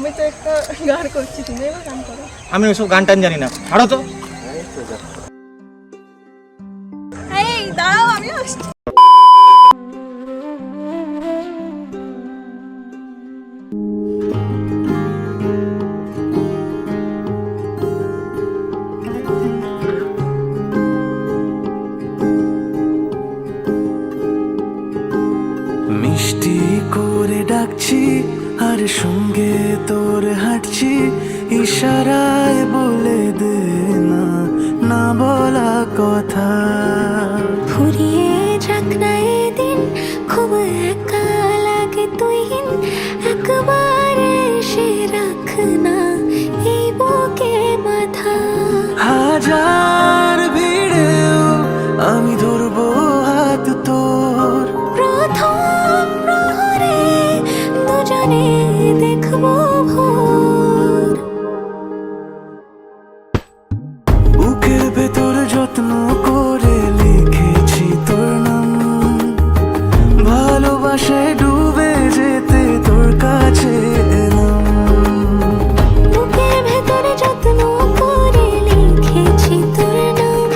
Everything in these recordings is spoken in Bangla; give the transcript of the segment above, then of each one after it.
আমি তো একটা গান করছি, তুমি এবার গান করো। আমি ওসব গান টান জানি না, ছাড়ো তো। এই দাঁড়াও, আমি আসছি। মিষ্টি করে ডাকছি আর সঙ্গে তোর হাঁটছি, ইশারায় বলে দে না না বলা কথা। ফুরিয়ে যাক না এদিন, খুব একা লাগে তুই একবার এসে রাখ না এই বুকে মাথা। হাজার ভিড়েও আমি ধরবো হাত তোর, প্রথম প্রহরে দুজনে দেখবো ভোর। বুকের ভেতর যত্ন করে লিখেছি তোর নাম, ভালোবাসায় ডুবে যেতে তোর কাছে এলাম। বুকের ভেতরে যত্ন করে লিখেছি তোর নাম,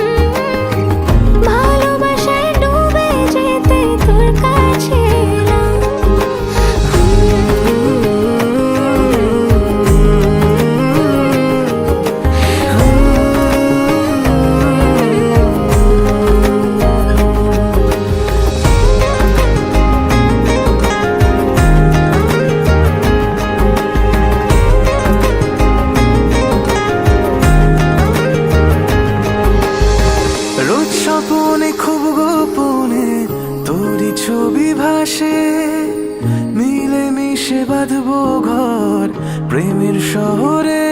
ভালোবাসায় ডুবে যেতে তোর কাছে এলাম। রোজ স্বপনে খুব গোপনে তোরই ছবি ভাসে, মিলে মিশে বাঁধবো ঘর প্রেমের শহরে।